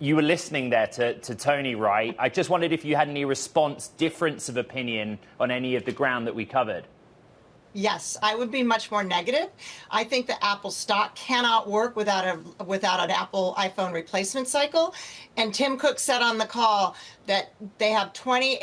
you were listening there to Tony, right? I just wondered if you had any response, difference of opinion on any of the ground that we covered. Yes, I would be much more negative. I think the Apple stock cannot work without an Apple iPhone replacement cycle. And Tim Cook said on the call that they have 20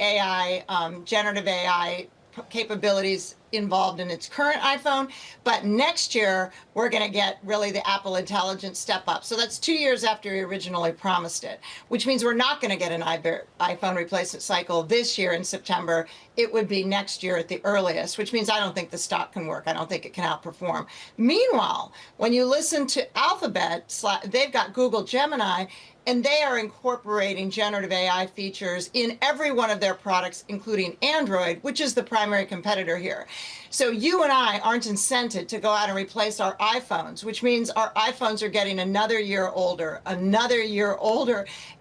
generative AI capabilities involved in its current iPhone, but next year we're going to get really the Apple Intelligence step up. So that's 2 years after he originally promised it, which means we're not going to get an iPhone replacement cycle this year in September. It would be next year at the earliest, which means I don't think the stock can work. I don't think it can outperform. Meanwhile, when you listen to Alphabet, they've got Google Gemini, and they are incorporating generative AI features in every one of their products, including Android, which is the primary competitor here. So you and I aren't incented to go out and replace our iPhones, which means our iPhones are getting another year older.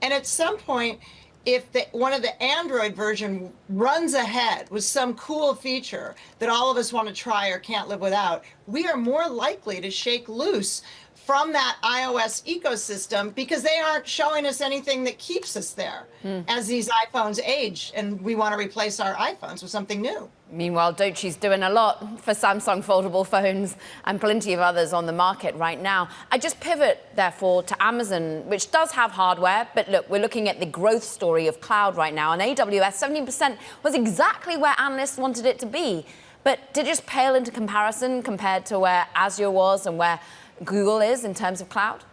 And at some point, if one of the Android version runs ahead with some cool feature that all of us want to try or can't live without, we are more likely to shake loose from that iOS ecosystem because they aren't showing us anything that keeps us there as these iPhones age and we want to replace our iPhones with something new. Meanwhile, Dochi's doing a lot for Samsung foldable phones and plenty of others on the market right now. I just pivot, therefore, to Amazon, which does have hardware. But look, we're looking at the growth story of cloud right now. And AWS, 17% was exactly where analysts wanted it to be. But did it just pale into comparison compared to where Azure was and where Google is in terms of cloud?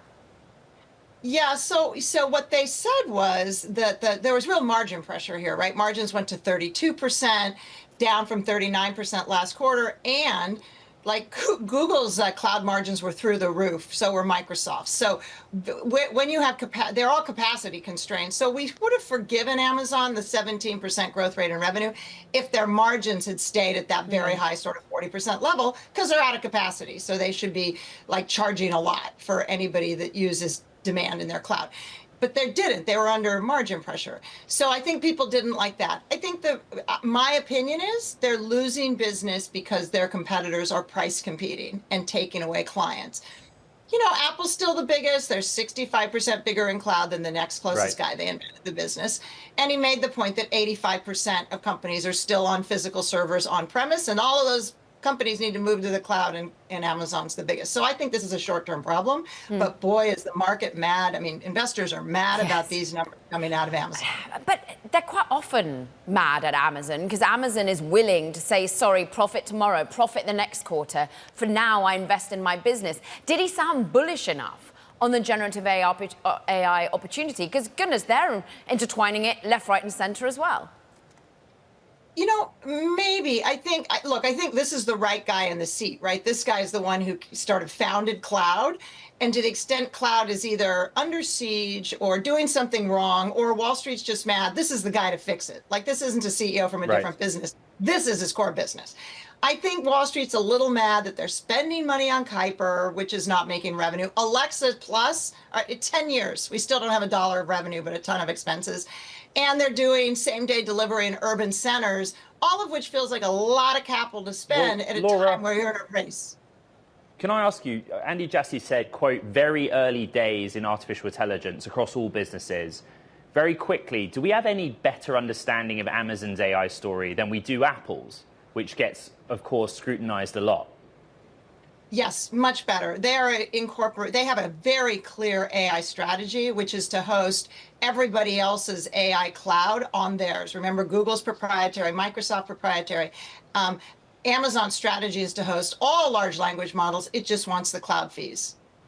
Yeah, so what they said was that there was real margin pressure here, right? Margins went to 32%, down from 39% last quarter, and like Google's cloud margins were through the roof, so were Microsoft's. So when you have they're all capacity constraints. So we would have forgiven Amazon the 17% growth rate in revenue if their margins had stayed at that very high sort of 40% level, because they're out of capacity. So they should be like charging a lot for anybody that uses demand in their cloud. But they didn't. They were under margin pressure. So I think people didn't like that. I think my opinion is they're losing business because their competitors are price competing and taking away clients. You know, Apple's still the biggest. They're 65% bigger in cloud than the next closest guy. They invented the business. And he made the point that 85% of companies are still on physical servers on premise, and all of those companies need to move to the cloud, and Amazon's the biggest. So I think this is a short-term problem, but boy, is the market mad. I mean, investors are mad about these numbers coming out of Amazon. But they're quite often mad at Amazon because Amazon is willing to say, sorry, profit tomorrow, profit the next quarter. For now, I invest in my business. Did he sound bullish enough on the generative AI opportunity? Because goodness, they're intertwining it left, right, and center as well. You know, maybe. I think this is the right guy in the seat, right? This guy is the one who founded cloud. And to the extent cloud is either under siege or doing something wrong, or Wall Street's just mad, this is the guy to fix it. Like, this isn't a CEO from a different business. This is his core business. I think Wall Street's a little mad that they're spending money on Kuiper, which is not making revenue. Alexa Plus, 10 years, we still don't have $1 of revenue, but a ton of expenses. And they're doing same-day delivery in urban centers, all of which feels like a lot of capital to spend at a time where you're in a race. Can I ask you, Andy Jassy said, quote, very early days in artificial intelligence across all businesses. Very quickly, do we have any better understanding of Amazon's AI story than we do Apple's, which gets, of course, scrutinized a lot? Yes, much better. They have a very clear AI strategy, which is to host everybody else's AI cloud on theirs. Remember, Google's proprietary, Microsoft proprietary. Amazon's strategy is to host all large language models. It just wants the cloud fees.